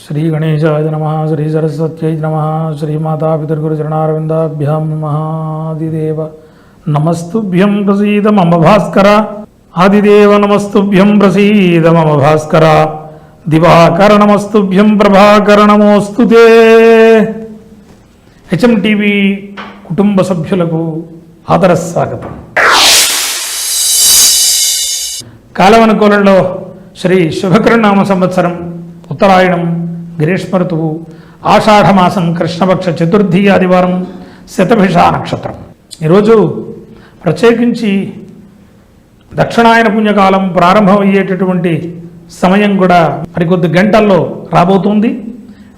श्री गणेशाय नमः। श्री सरस्वत्यै नमः। श्रीमाता पितृगुरुचरणारविन्दाभ्यां नमः। आदिदेव नमस्तुभ्यं प्रसीद मम भास्कर। आदिदेव नमस्तुभ्यं प्रसीद मम भास्कर। दिवाकर नमस्तुभ्यं प्रभाकर नमोस्तुते। HMTV కుటుంబ సభ్యులకు ఆదర స్వాగతం. కాలవనుకూలంలో శ్రీ శుభకృనామ సంవత్సరం ఉత్తరాయణం గ్రీష్మ ఋతువు ఆషాఢమాసం కృష్ణపక్ష చతుర్థి ఆదివారం శతభిష నక్షత్రం. ఈరోజు ప్రత్యేకించి దక్షిణాయన పుణ్యకాలం ప్రారంభమయ్యేటటువంటి సమయం కూడా మరికొద్ది గంటల్లో రాబోతుంది.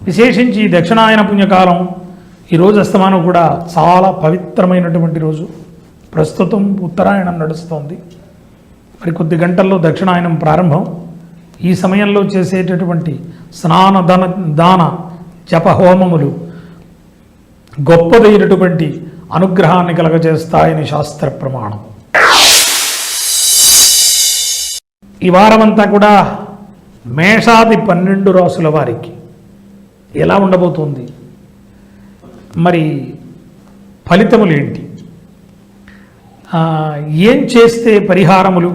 విశేషించి దక్షిణాయన పుణ్యకాలం ఈరోజు అస్తమానం కూడా చాలా పవిత్రమైనటువంటి రోజు. ప్రస్తుతం ఉత్తరాయణం నడుస్తోంది. మరి కొద్ది గంటల్లో దక్షిణాయనం ప్రారంభం. ఈ సమయంలో చేసేటటువంటి స్నాన దాన జప హోమములు గొప్పదైనటువంటి అనుగ్రహాన్ని కలగజేస్తాయని శాస్త్ర ప్రమాణం. ఈ వారమంతా కూడా మేషాది 12 రాసుల వారికి ఎలా ఉండబోతుంది, మరి ఫలితములు ఏంటి, ఏం చేస్తే పరిహారములు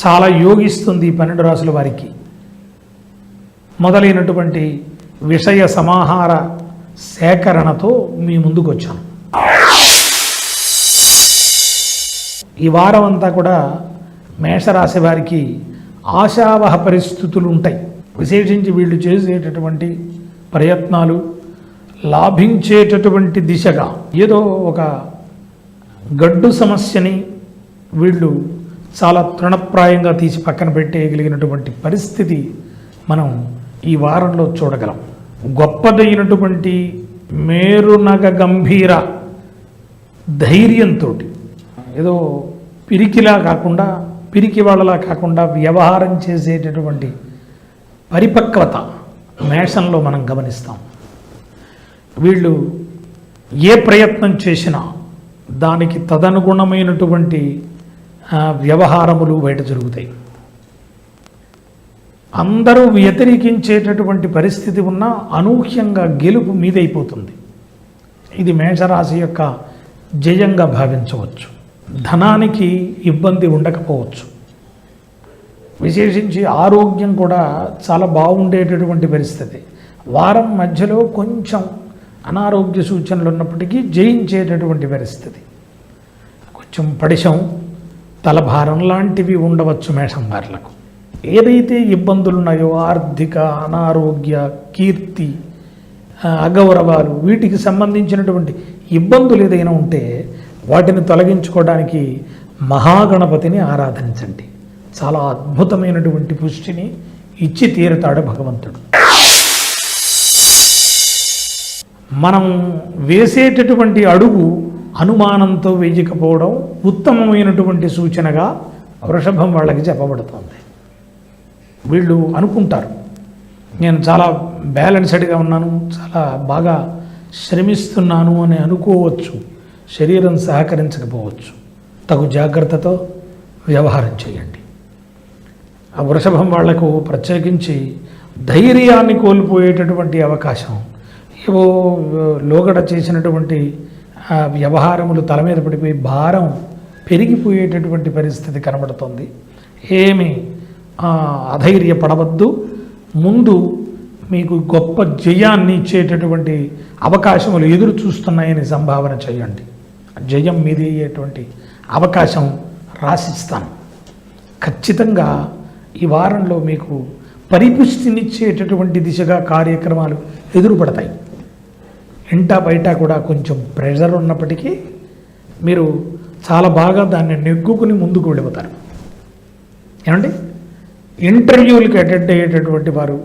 చాలా యోగిస్తుంది 12 రాసుల వారికి మొదలైనటువంటి విషయ సమాహార సేకరణతో మీ ముందుకు వచ్చాను. ఈ వారం అంతా కూడా మేషరాశి వారికి ఆశావహ పరిస్థితులు ఉంటాయి. విశేషించి వీళ్ళు చేసేటటువంటి ప్రయత్నాలు లాభించేటటువంటి దిశగా ఏదో ఒక గడ్డు సమస్యని వీళ్ళు చాలా తృణప్రాయంగా తీసి పక్కన పెట్టేయగలిగినటువంటి పరిస్థితి మనం ఈ వారంలో చూడగలం. గొప్పదైనటువంటి మేరునగ గంభీర ధైర్యంతో ఏదో పిరికి వాళ్ళలా కాకుండా వ్యవహారం చేసేటటువంటి పరిపక్వత మేషంలో మనం గమనిస్తాం. వీళ్ళు ఏ ప్రయత్నం చేసినా దానికి తదనుగుణమైనటువంటి వ్యవహారములు బయట జరుగుతాయి. అందరూ వ్యతిరేకించేటటువంటి పరిస్థితి ఉన్నా అనూహ్యంగా గెలుపు మీదైపోతుంది. ఇది మేషరాశి యొక్క జయంగా భావించవచ్చు. ధనానికి ఇబ్బంది ఉండకపోవచ్చు. విశేషించి ఆరోగ్యం కూడా చాలా బాగుండేటటువంటి పరిస్థితి. వారం మధ్యలో కొంచెం అనారోగ్య సూచనలు ఉన్నప్పటికీ జయించేటటువంటి పరిస్థితి. కొంచెం పడిశం, తలభారం లాంటివి ఉండవచ్చు మేషం వారులకు. ఏదైతే ఇబ్బందులు ఉన్నాయో ఆర్థిక, అనారోగ్య, కీర్తి, అగౌరవాలు, వీటికి సంబంధించినటువంటి ఇబ్బందులు ఏదైనా ఉంటే వాటిని తొలగించుకోవడానికి మహాగణపతిని ఆరాధించండి. చాలా అద్భుతమైనటువంటి పుష్టిని ఇచ్చి తీరుతాడు భగవంతుడు. మనం వేసేటటువంటి అడుగు అనుమానంతో వేయకపోవడం ఉత్తమమైనటువంటి సూచనగా వృషభం వాళ్ళకి చెప్పబడుతుంది. వీళ్ళు అనుకుంటారు, నేను చాలా బ్యాలెన్స్డ్గా ఉన్నాను, చాలా బాగా శ్రమిస్తున్నాను అని అనుకోవచ్చు. శరీరం సహకరించకపోవచ్చు. తగు జాగ్రత్తతో వ్యవహారం చేయండి. ఆ వృషభం వాళ్లకు ప్రత్యేకించి ధైర్యాన్ని కోల్పోయేటటువంటి అవకాశం, ఏవో లోగడ చేసినటువంటి వ్యవహారములు తల మీద పడిపోయి భారం పెరిగిపోయేటటువంటి పరిస్థితి కనబడుతుంది. ఏమి అధైర్యపడవద్దు. ముందు మీకు గొప్ప జయాన్ని ఇచ్చేటటువంటి అవకాశములు ఎదురు చూస్తున్నాయని సంభావన చేయండి. జయం మీది అయ్యేటువంటి అవకాశం రాసిస్తాను. ఖచ్చితంగా ఈ వారంలో మీకు పరిపుష్టినిచ్చేటటువంటి దిశగా కార్యక్రమాలు ఎదురుపడతాయి. ఇంటా బయట కూడా కొంచెం ప్రెషర్ ఉన్నప్పటికీ మీరు చాలా బాగా దాన్ని నెగ్గుకుని ముందుకు వెళ్ళిపోతారు. ఏమండి, ఇంటర్వ్యూలకు అటెండ్ అయ్యేటటువంటి వారు,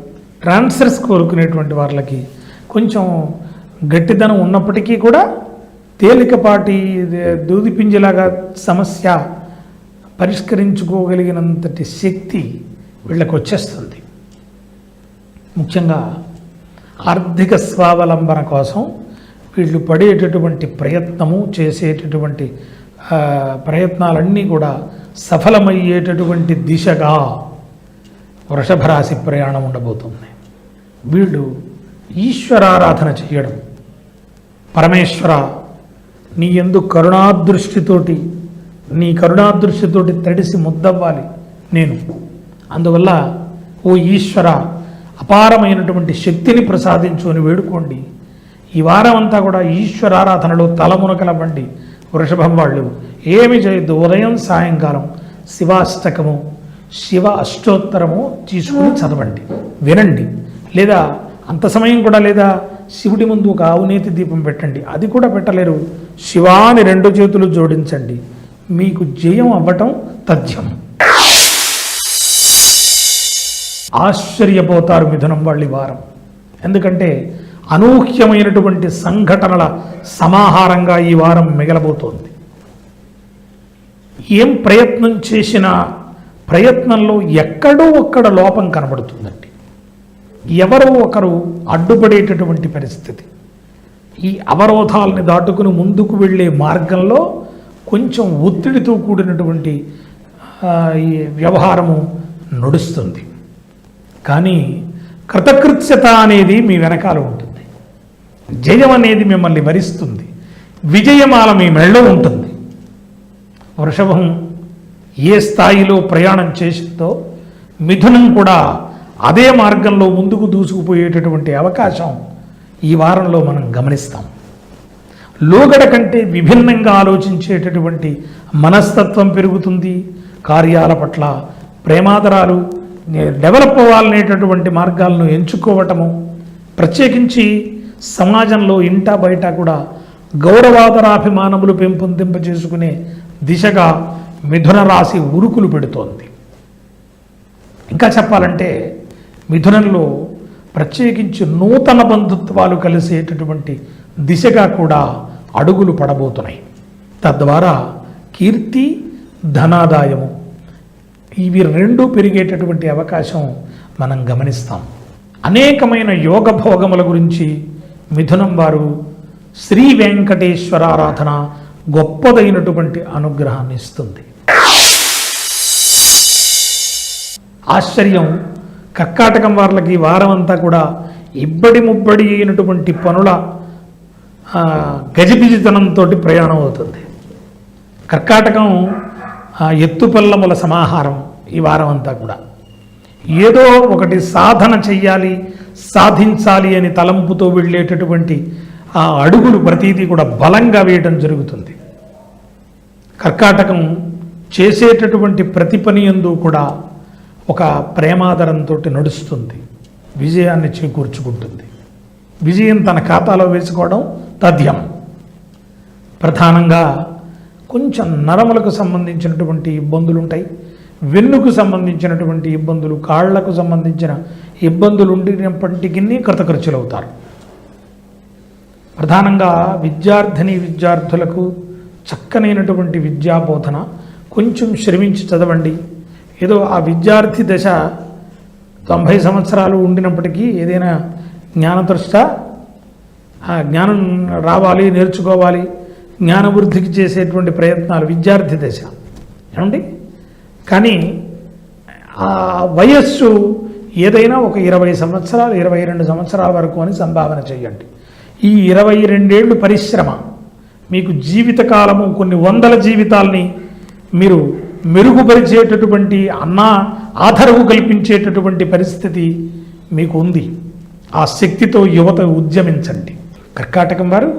ట్రాన్స్ఫర్స్ కోరుకునేటువంటి వాళ్ళకి కొంచెం గట్టిదనం ఉన్నప్పటికీ కూడా తేలికపాటి దూదిపింజలాగా సమస్య పరిష్కరించుకోగలిగినంతటి శక్తి వీళ్ళకి వచ్చేస్తుంది. ముఖ్యంగా ఆర్థిక స్వావలంబన కోసం వీళ్ళు పడేటటువంటి ప్రయత్నము, చేసేటటువంటి ప్రయత్నాలన్నీ కూడా సఫలమయ్యేటటువంటి దిశగా వృషభ రాశి ప్రయాణం ఉండబోతుంది. వీళ్ళు ఈశ్వరారాధన చేయడం. పరమేశ్వర, నీ యందు నీ కరుణాదృష్టితోటి తడిసి ముద్దవ్వాలి నేను. అందువల్ల ఓ ఈశ్వర, అపారమైనటువంటి శక్తిని ప్రసాదించు అని వేడుకోండి. ఈ వారం అంతా కూడా ఈశ్వరారాధనలో తలమునకలవ్వండి. వృషభం వాళ్ళు ఏమి చేయొద్దు, ఉదయం సాయంకాలం శివాష్టకము, శివ అష్టోత్తరము తీసుకుని చదవండి, వినండి. లేదా అంత సమయం కూడా లేదా శివుడి ముందు ఒక ఆవునేతి దీపం పెట్టండి. అది కూడా పెట్టలేరు, శివాని 2 చేతులు జోడించండి. మీకు జయం అవ్వటం తథ్యం. ఆశ్చర్యపోతారు మిథునం వాళ్ళ వారం. ఎందుకంటే అనూహ్యమైనటువంటి సంఘటనల సమాహారంగా ఈ వారం మిగలబోతోంది. ఏం ప్రయత్నం చేసినా ప్రయత్నంలో ఎక్కడో ఒక్కడ లోపం కనబడుతుందండి. ఎవరో ఒకరు అడ్డుపడేటటువంటి పరిస్థితి. ఈ అవరోధాలని దాటుకుని ముందుకు వెళ్ళే మార్గంలో కొంచెం ఒత్తిడితో కూడినటువంటి ఈ వ్యవహారము నడుస్తుంది. కానీ కృతకృత్యత అనేది మీ వెనకాల ఉంటుంది. జయం అనేది మిమ్మల్ని వరిస్తుంది. విజయమాల మీ మెళ్ళో ఉంటుంది. వృషభం ఏ స్థాయిలో ప్రయాణం చేసిందో మిథునం కూడా అదే మార్గంలో ముందుకు దూసుకుపోయేటటువంటి అవకాశం ఈ వారంలో మనం గమనిస్తాం. లోగడ కంటే విభిన్నంగా ఆలోచించేటటువంటి మనస్తత్వం పెరుగుతుంది. కార్యాల పట్ల ప్రేమాదరాలు డెవలప్ అవ్వాలనేటటువంటి మార్గాలను ఎంచుకోవటము, ప్రత్యేకించి సమాజంలో ఇంటా బయట కూడా గౌరవాదరాభిమానములు పెంపొందింపజేసుకునే దిశగా మిథున రాశి ఉరుకులు పెడుతోంది. ఇంకా చెప్పాలంటే మిథునంలో ప్రత్యేకించి నూతన బంధుత్వాలు కలిసేటటువంటి దిశగా కూడా అడుగులు పడబోతున్నాయి. తద్వారా కీర్తి, ధనాదాయము ఇవి 2 పెరిగేటటువంటి అవకాశం మనం గమనిస్తాం. అనేకమైన యోగ భోగముల గురించి మిథునం వారు శ్రీ వెంకటేశ్వరారాధన గొప్పదైనటువంటి అనుగ్రహాన్ని ఇస్తుంది. ఆశ్చర్యం, కర్కాటకం వారికి వారం అంతా కూడా ఇబ్బడి ముబ్బడి అయినటువంటి పనుల గజిబిజితనంతో ప్రయాణం అవుతుంది. కర్కాటకం ఎత్తుపల్లముల సమాహారం. ఈ వారం అంతా కూడా ఏదో ఒకటి సాధన చెయ్యాలి, సాధించాలి అని తలంపుతో వెళ్ళేటటువంటి ఆ అడుగులు ప్రతీదీ కూడా బలంగా వేయటం జరుగుతుంది. కర్కాటకం చేసేటటువంటి ప్రతి పని యందు కూడా ఒక ప్రేమాదరంతో నడుస్తుంది, విజయాన్ని చేకూర్చుకుంటుంది. విజయం తన ఖాతాలో వేసుకోవడం తథ్యం. ప్రధానంగా కొంచెం నరములకు సంబంధించినటువంటి ఇబ్బందులు ఉంటాయి, వెన్నుకు సంబంధించినటువంటి ఇబ్బందులు, కాళ్లకు సంబంధించిన ఇబ్బందులు ఉండినప్పటికీ కృతకృత్యులు అవుతారు. ప్రధానంగా విద్యార్థులకు చక్కనైనటువంటి విద్యాబోధన కొంచెం శ్రమించి చదవండి. ఏదో ఆ విద్యార్థి దశ 90 సంవత్సరాలు ఉండినప్పటికీ ఏదైనా జ్ఞానదృష్ట, జ్ఞానం రావాలి, నేర్చుకోవాలి, జ్ఞానవృద్ధికి చేసేటువంటి ప్రయత్నాలు విద్యార్థి దశ ఏమండి. కానీ ఆ వయస్సు ఏదైనా ఒక 20 సంవత్సరాలు 22 సంవత్సరాల వరకు అని సంభావన చేయండి. ఈ 22 ఏళ్ళు పరిశ్రమ మీకు జీవితకాలము కొన్ని వందల జీవితాల్ని మీరు మెరుగుపరిచేటటువంటి ఆధారము కల్పించేటటువంటి పరిస్థితి మీకు ఉంది. ఆ శక్తితో యువత ఉద్యమించండి. కర్కాటకం వారు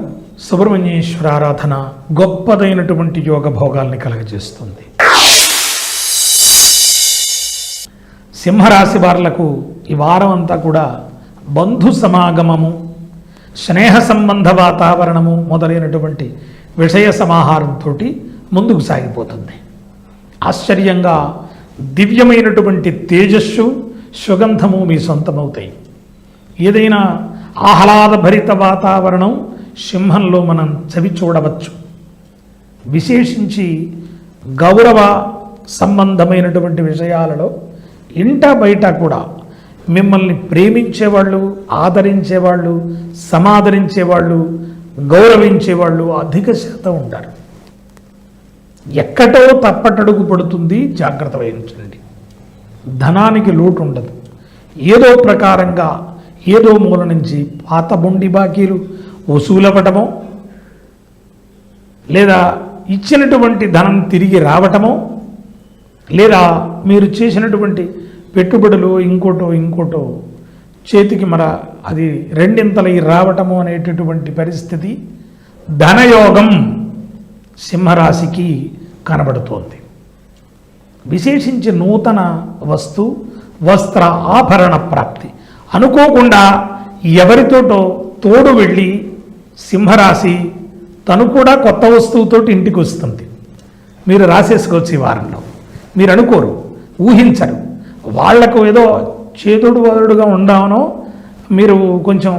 సుబ్రహ్మణ్యేశ్వర ఆరాధన గొప్పదైనటువంటి యోగ భోగాల్ని కలగజేస్తుంది. సింహరాశి వారులకు ఈ వారం అంతా కూడా బంధు సమాగమము, స్నేహ సంబంధ వాతావరణము మొదలైనటువంటి విషయ సమాహారంతో ముందుకు సాగిపోతుంది. ఆశ్చర్యంగా దివ్యమైనటువంటి తేజస్సు, సుగంధము మీ సొంతమవుతాయి. ఏదైనా ఆహ్లాదభరిత వాతావరణం సింహంలో మనం చవి చూడవచ్చు. విశేషించి గౌరవ సంబంధమైనటువంటి విషయాలలో ఇంటా బయట కూడా మిమ్మల్ని ప్రేమించేవాళ్ళు, ఆదరించేవాళ్ళు, సమాదరించేవాళ్ళు, గౌరవించేవాళ్ళు అధిక శాతం ఉంటారు. ఎక్కడో తప్పటడుగు పడుతుంది, జాగ్రత్త వహించండి. ధనానికి లోటు ఉండదు. ఏదో ప్రకారంగా ఏదో మూల నుంచి పాత బొండి బాకీలు వసూలవ్వటమో లేదా ఇచ్చినటువంటి ధనం తిరిగి రావటమో లేదా మీరు చేసినటువంటి పెట్టుబడులు ఇంకోటో చేతికి అది రెండింతలై రావటము అనేటటువంటి పరిస్థితి ధనయోగం సింహరాశికి కనబడుతోంది. విశేషించి నూతన వస్త్ర ఆభరణ ప్రాప్తి. అనుకోకుండా ఎవరితోటో తోడు వెళ్ళి సింహరాశి తను కూడా కొత్త వస్తువుతో ఇంటికి వస్తుంది. మీరు రాసేసుకోవచ్చు ఈ వారంలో. మీరు అనుకోరు, ఊహించరు. వాళ్లకు ఏదో చేతుడు వదుడుగా ఉండామనో మీరు కొంచెం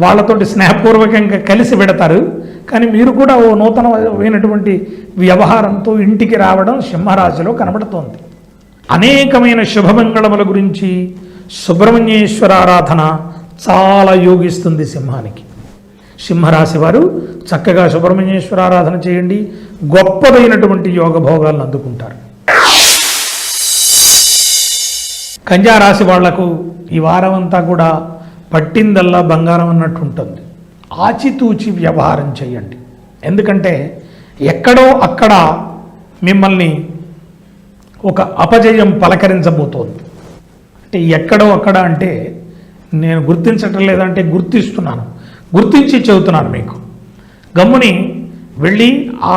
వాళ్ళతోటి స్నేహపూర్వకంగా కలిసి పెడతారు. కానీ మీరు కూడా ఓ నూతనమైనటువంటి వ్యవహారంతో ఇంటికి రావడం సింహరాశిలో కనబడుతోంది. అనేకమైన శుభమంగళముల గురించి సుబ్రహ్మణ్యేశ్వర ఆరాధన చాలా యోగిస్తుంది సింహానికి. సింహరాశి వారు చక్కగా సుబ్రహ్మణ్యేశ్వర ఆరాధన చేయండి, గొప్పదైనటువంటి యోగభోగాలను అందుకుంటారు. కన్యారాశి వాళ్లకు ఈ వారం అంతా కూడా పట్టిందల్లా బంగారం అన్నట్టు ఉంటుంది. ఆచితూచి వ్యవహారం చేయండి. ఎందుకంటే ఎక్కడో అక్కడ మిమ్మల్ని ఒక అపజయం పలకరించబోతోంది. అంటే ఎక్కడో అక్కడ అంటే నేను గుర్తించటం లేదంటే గుర్తిస్తున్నాను, గుర్తించి చెబుతున్నాను మీకు. గమ్ముని వెళ్ళి ఆ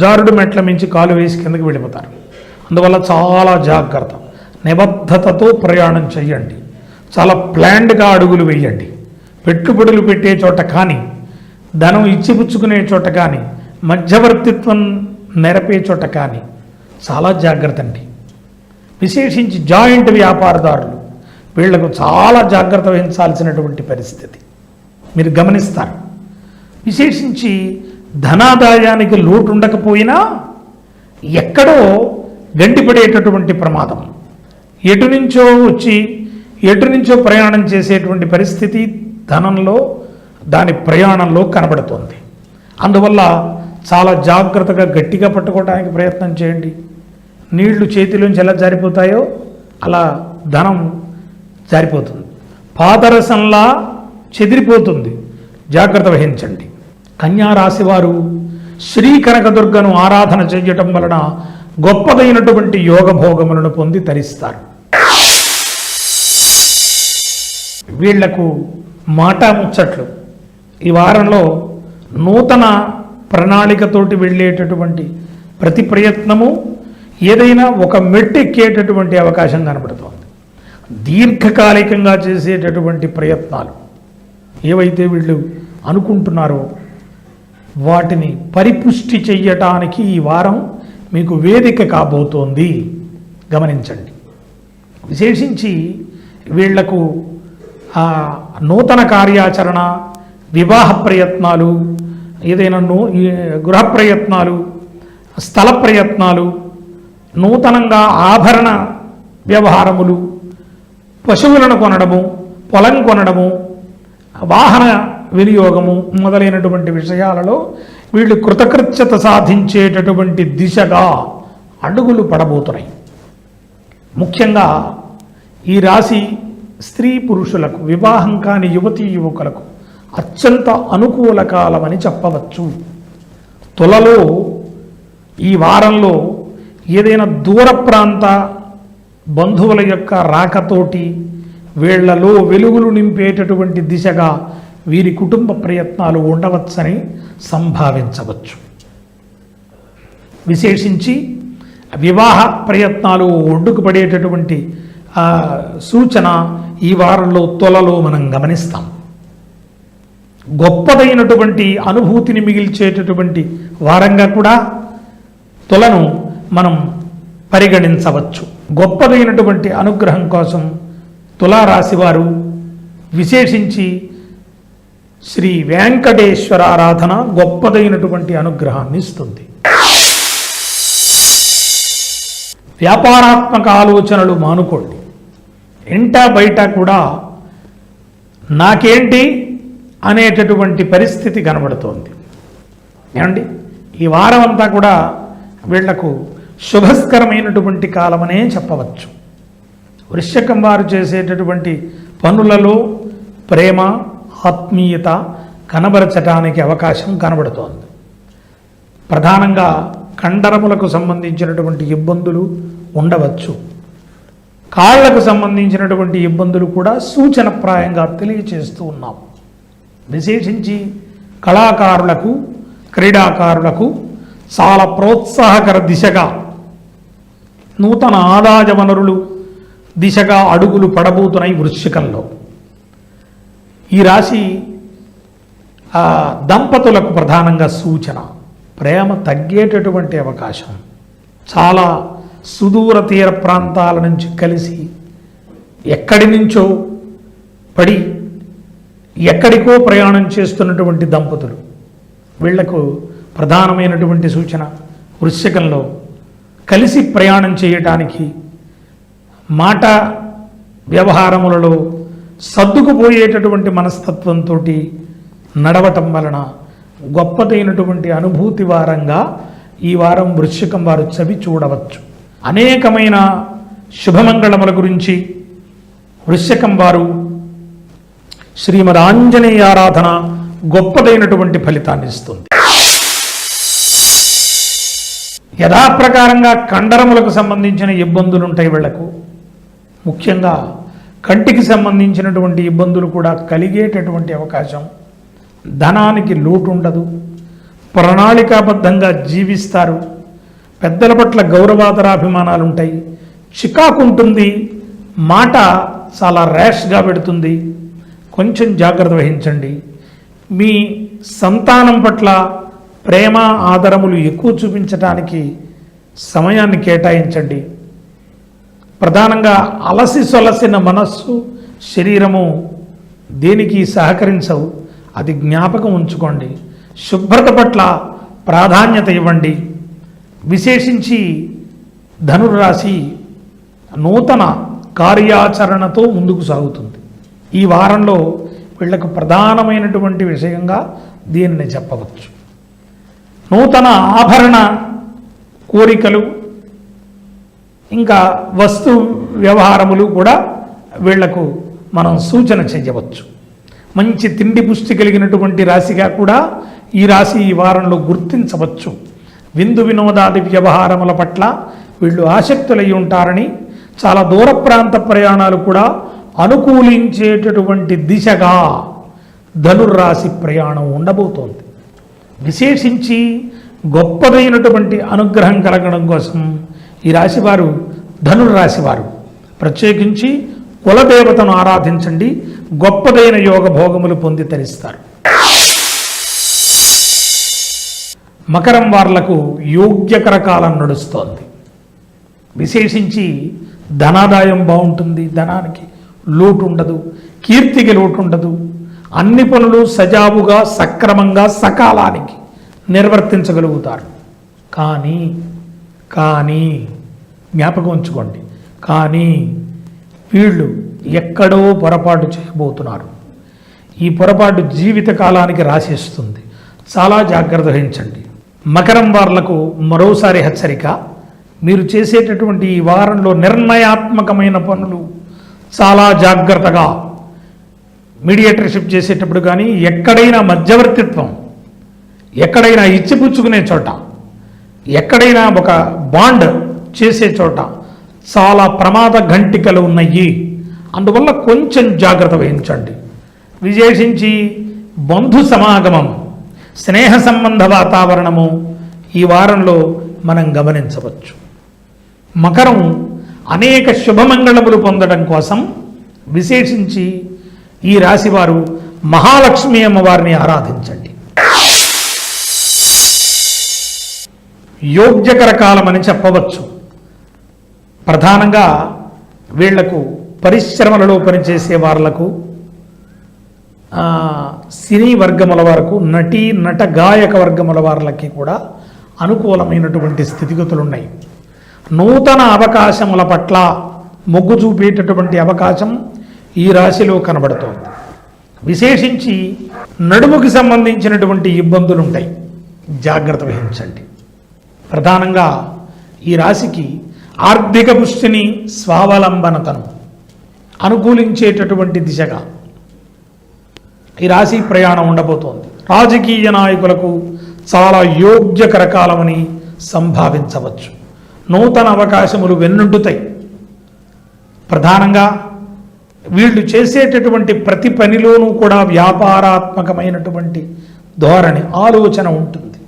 జారుడు మెట్ల మించి కాలు వేసి కిందకి వెళ్ళిపోతారు. అందువల్ల చాలా జాగ్రత్త, నిబద్ధతతో ప్రయాణం చేయండి. చాలా ప్లాన్డ్గా అడుగులు వేయండి. పెట్టుబడులు పెట్టే చోట కానీ, ధనం ఇచ్చిపుచ్చుకునే చోట కానీ, మధ్యవర్తిత్వం నెరపే చోట కానీ చాలా జాగ్రత్త అండి. విశేషించి జాయింట్ వ్యాపారదారులు, వీళ్లకు చాలా జాగ్రత్త వహించాల్సినటువంటి పరిస్థితి మీరు గమనిస్తారు. విశేషించి ధనాదాయానికి లోటు ఉండకపోయినా ఎక్కడో గండిపడేటటువంటి ప్రమాదం, ఎటు నుంచో వచ్చి ఎటు నుంచో ప్రయాణం చేసేటువంటి పరిస్థితి ధనంలో, దాని ప్రయాణంలో కనబడుతోంది. అందువల్ల చాలా జాగ్రత్తగా గట్టిగా పట్టుకోవడానికి ప్రయత్నం చేయండి. నీళ్లు చేతిలోంచి ఎలా జారిపోతాయో అలా ధనం జారిపోతుంది, పాదరసంలా చెదిరిపోతుంది. జాగ్రత్త వహించండి. కన్యారాశి వారు శ్రీ కనకదుర్గను ఆరాధన చేయటం వలన గొప్పదైనటువంటి యోగభోగములను పొంది తరిస్తారు. వీళ్లకు మాట ముచ్చట్లు. ఈ వారంలో నూతన ప్రణాళికతోటి వెళ్ళేటటువంటి ప్రతి ప్రయత్నము ఏదైనా ఒక మెట్టెక్కేటటువంటి అవకాశం కనబడుతోంది. దీర్ఘకాలికంగా చేసేటటువంటి ప్రయత్నాలు ఏవైతే వీళ్ళు అనుకుంటున్నారో వాటిని పరిపుష్టి చెయ్యటానికి ఈ వారం మీకు వేదిక కాబోతోంది. గమనించండి. విశేషించి వీళ్లకు నూతన కార్యాచరణ, వివాహ ప్రయత్నాలు, ఏదైనా గృహ ప్రయత్నాలు, స్థల ప్రయత్నాలు, నూతనంగా ఆభరణ వ్యవహారములు, పశువులను కొనడము, పొలం కొనడము, వాహన వినియోగము మొదలైనటువంటి విషయాలలో వీళ్ళు కృతకృత్యత సాధించేటటువంటి దిశగా అడుగులు పడబోతున్నాయి. ముఖ్యంగా ఈ రాశి స్త్రీ పురుషులకు, వివాహం కాని యువతీ యువకులకు అత్యంత అనుకూల కాలమని చెప్పవచ్చు. తులలో ఈ వారంలో ఏదైనా దూర ప్రాంత బంధువుల యొక్క రాకతోటి వీళ్లలో వెలుగులు నింపేటటువంటి దిశగా వీరి కుటుంబ ప్రయత్నాలు ఉండవచ్చని సంభావించవచ్చు. విశేషించి వివాహ ప్రయత్నాలు ఒడ్డుకు పడేటటువంటి సూచన ఈ వారంలో తులలో మనం గమనిస్తాం. గొప్పదైనటువంటి అనుభూతిని మిగిల్చేటటువంటి వారంగా కూడా తులను మనం పరిగణించవచ్చు. గొప్పదైనటువంటి అనుగ్రహం కోసం తులారాశి వారు విశేషించి శ్రీ వెంకటేశ్వర ఆరాధన గొప్పదైనటువంటి అనుగ్రహాన్ని ఇస్తుంది. వ్యాపారాత్మక ఆలోచనలు మానుకోండి. ఇంటా బయట కూడా నాకేంటి అనేటటువంటి పరిస్థితి కనబడుతోంది. ఏమండి, ఈ వారం అంతా కూడా వీళ్లకు శుభస్కరమైనటువంటి కాలమనే చెప్పవచ్చు. వృశ్చికం వారు చేసేటటువంటి పనులలో ప్రేమ, ఆత్మీయత కనబరచటానికి అవకాశం కనబడుతోంది. ప్రధానంగా కండరములకు సంబంధించినటువంటి ఇబ్బందులు ఉండవచ్చు. కాళ్లకు సంబంధించినటువంటి ఇబ్బందులు కూడా సూచనప్రాయంగా తెలియచేస్తూ ఉన్నాం. విశేషించి కళాకారులకు, క్రీడాకారులకు చాలా ప్రోత్సాహకర దిశగా, నూతన ఆదాయ వనరులు దిశగా అడుగులు పడబోతున్నాయి వృశ్చికంలో. ఈ రాశి దంపతులకు ప్రధానంగా సూచన, ప్రేమ తగ్గేటటువంటి అవకాశం. చాలా సుదూర తీర ప్రాంతాల నుంచి కలిసి ఎక్కడి నుంచో పడి ఎక్కడికో ప్రయాణం చేస్తున్నటువంటి దంపతులు, వీళ్లకు ప్రధానమైనటువంటి సూచన వృశ్చికంలో కలిసి ప్రయాణం చేయటానికి, మాట వ్యవహారములలో సర్దుకుపోయేటటువంటి మనస్తత్వంతో నడవటం వలన గొప్పదైనటువంటి అనుభూతి వారంగా ఈ వారం వృశ్చికం వారు చవి చూడవచ్చు. అనేకమైన శుభమంగళముల గురించి వృశ్చికం వారు శ్రీమద్ ఆంజనేయ ఆరాధన గొప్పదైనటువంటి ఫలితాన్ని ఇస్తుంది. యథాప్రకారంగా కండరములకు సంబంధించిన ఇబ్బందులు ఉంటాయి వీళ్లకు. ముఖ్యంగా కంటికి సంబంధించినటువంటి ఇబ్బందులు కూడా కలిగేటటువంటి అవకాశం. ధనానికి లోటు ఉండదు, ప్రణాళికాబద్ధంగా జీవిస్తారు, పెద్దల పట్ల గౌరవాదరాభిమానాలు ఉంటాయి, చికాకు ఉంటుంది, మాట చాలా ర్యాష్గా పెడుతుంది. కొంచెం జాగ్రత్త వహించండి. మీ సంతానం పట్ల ప్రేమ ఆదరములు ఎక్కువ చూపించడానికి సమయాన్ని కేటాయించండి. ప్రధానంగా అలసి సొలసిన మనస్సు, శరీరము దేనికి సహకరించవు, అది జ్ఞాపకం ఉంచుకోండి. శుభ్రత పట్ల ప్రాధాన్యత ఇవ్వండి. విశేషించి ధనుర్రాశి నూతన కార్యాచరణతో ముందుకు సాగుతుంది. ఈ వారంలో వీళ్లకు ప్రధానమైనటువంటి విషయంగా దీనిని చెప్పవచ్చు. నూతన ఆభరణ కోరికలు, ఇంకా వస్తు వ్యవహారములు కూడా వీళ్లకు మనం సూచన చేయవచ్చు. మంచి తిండి పుష్టి కలిగినటువంటి రాశిగా కూడా ఈ రాశి ఈ వారంలో గుర్తించవచ్చు. విందు వినోదాది వ్యవహారముల పట్ల వీళ్ళు ఆసక్తులై ఉంటారని, చాలా దూర ప్రాంత ప్రయాణాలు కూడా అనుకూలించేటటువంటి దిశగా ధనుర్రాశి ప్రయాణం ఉండబోతోంది. విశేషించి గొప్పదైనటువంటి అనుగ్రహం కలగడం కోసం ఈ రాశివారు, ధనుర్రాశివారు ప్రత్యేకించి కులదేవతను ఆరాధించండి. గొప్పదైన యోగ భోగములు పొంది తరిస్తారు. మకరం వార్లకు యోగ్యకర కాలం నడుస్తోంది. విశేషించి ధనాదాయం బాగుంటుంది, ధనానికి లోటు ఉండదు, కీర్తికి లోటు ఉండదు. అన్ని పనులు సజావుగా, సక్రమంగా, సకాలానికి నిర్వర్తించగలుగుతారు. కానీ జ్ఞాపకం ఉంచుకోండి, కానీ వీళ్ళు ఎక్కడో పొరపాటు చేయబోతున్నారు. ఈ పొరపాటు జీవిత కాలానికి రాసేస్తుంది. చాలా జాగ్రత్త వహించండి. మకరం వార్లకు మరోసారి హెచ్చరిక, మీరు చేసేటటువంటి ఈ వారంలో నిర్ణయాత్మకమైన పనులు చాలా జాగ్రత్తగా, మీడియేటర్షిప్ చేసేటప్పుడు కానీ, ఎక్కడైనా మధ్యవర్తిత్వం, ఎక్కడైనా ఇచ్చిపుచ్చుకునే చోట, ఎక్కడైనా ఒక బాండ్ చేసే చోట చాలా ప్రమాద ఘంటికలు ఉన్నాయి. అందువల్ల కొంచెం జాగ్రత్త వహించండి. విశేషించి బంధు సమాగమం, స్నేహ సంబంధ వాతావరణము ఈ వారంలో మనం గమనించవచ్చు. మకరం అనేక శుభమంగళములు పొందడం కోసం విశేషించి ఈ రాశివారు మహాలక్ష్మి అమ్మవారిని ఆరాధించండి. యోగ్యకర కాలం అని చెప్పవచ్చు. ప్రధానంగా వీళ్లకు పరిశ్రమలలో పనిచేసే వాళ్లకు, సినీ వర్గముల వరకు, నట గాయక వర్గముల వారికి కూడా అనుకూలమైనటువంటి స్థితిగతులు ఉన్నాయి. నూతన అవకాశముల పట్ల మొగ్గు చూపేటటువంటి అవకాశం ఈ రాశిలో కనబడుతోంది. విశేషించి నడుముకి సంబంధించినటువంటి ఇబ్బందులు ఉంటాయి, జాగ్రత్త వహించండి. ప్రధానంగా ఈ రాశికి ఆర్థిక పుష్టిని, స్వావలంబనతను, అనుకూలించేటటువంటి దిశగా ఈ రాశి ప్రయాణం ఉండబోతోంది. రాజకీయ నాయకులకు చాలా యోగ్యకర కాలమని సంభావించవచ్చు. నూతన అవకాశములు వెన్నుంటుతాయి. ప్రధానంగా వీళ్ళు చేసేటటువంటి ప్రతి పనిలోనూ కూడా వ్యాపారాత్మకమైనటువంటి ధోరణి, ఆలోచన ఉంటుంది.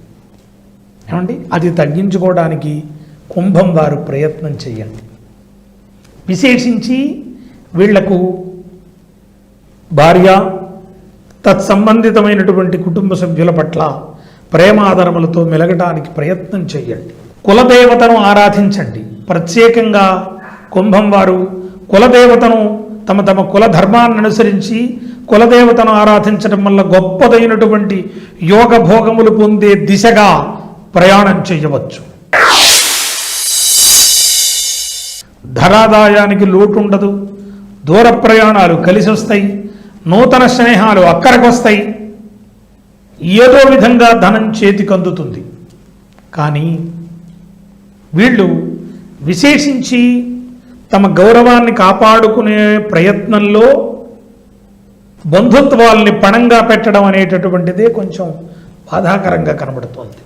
ఏమండి, అది తగ్గించుకోవడానికి కుంభం వారు ప్రయత్నం చేయండి. విశేషించి వీళ్లకు భార్య తత్సంబంధితమైనటువంటి కుటుంబ సభ్యుల పట్ల ప్రేమాదరములతో మెలగటానికి ప్రయత్నం చేయండి. కులదేవతను ఆరాధించండి. ప్రత్యేకంగా కుంభం వారు కులదేవతను తమ తమ కుల ధర్మాన్ని అనుసరించి కులదేవతను ఆరాధించడం వల్ల గొప్పదైనటువంటి యోగ భోగములు పొందే దిశగా ప్రయాణం చేయవచ్చు. ధనాదాయానికి లోటు ఉండదు. దూర ప్రయాణాలు కలిసి వస్తాయి. నూతన స్నేహాలు అక్కడికొస్తాయి. ఏదో విధంగా ధనం చేతికి అందుతుంది. కానీ వీళ్ళు విశేషించి తమ గౌరవాన్ని కాపాడుకునే ప్రయత్నంలో బంధుత్వాల్ని పణంగా పెట్టడం అనేటటువంటిదే కొంచెం బాధాకరంగా కనబడుతోంది.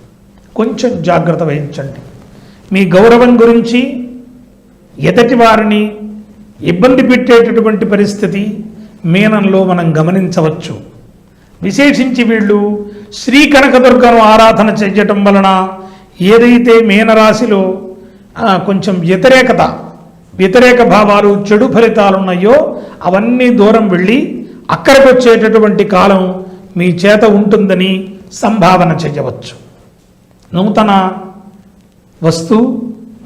కొంచెం జాగ్రత్త వహించండి. మీ గౌరవం గురించి ఎదటి వారిని ఇబ్బంది పెట్టేటటువంటి పరిస్థితి మీనంలో మనం గమనించవచ్చు. విశేషించి వీళ్ళు శ్రీ కనకదుర్గను ఆరాధన చేయటం వలన ఏదైతే మీనరాశిలో కొంచెం వ్యతిరేక భావాలు, చెడు ఫలితాలు ఉన్నాయో అవన్నీ దూరం వెళ్ళి అక్కడికి వచ్చేటటువంటి కాలం మీ చేత ఉంటుందని సంభావన చేయవచ్చు. నూతన వస్తు,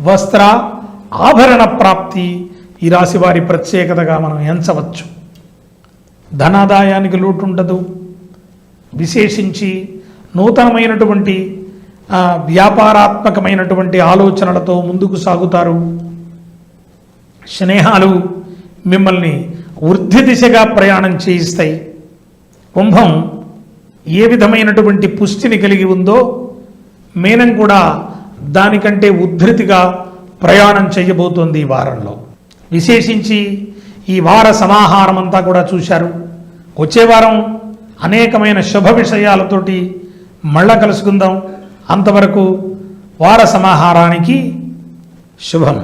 వస్త్ర, ఆభరణ ప్రాప్తి ఈ రాశి వారి ప్రత్యేకతగా మనం ఎంచవచ్చు. ధనాదాయానికి లోటు ఉండదు. విశేషించి నూతనమైనటువంటి వ్యాపారాత్మకమైనటువంటి ఆలోచనలతో ముందుకు సాగుతారు. స్నేహాలు మిమ్మల్ని వృద్ధి దిశగా ప్రయాణం చేయిస్తాయి. కుంభం ఏ విధమైనటువంటి పుష్టిని కలిగి ఉందో మీనం కూడా దానికంటే ఉద్ధృతిగా ప్రయాణం చేయబోతోంది ఈ వారంలో. విశేషించి ఈ వార సమాహారం అంతా కూడా చూశారు. వచ్చే వారం అనేకమైన శుభ విషయాలతోటి మళ్ళా కలుసుకుందాం. అంతవరకు వార సమాహారానికి శుభం.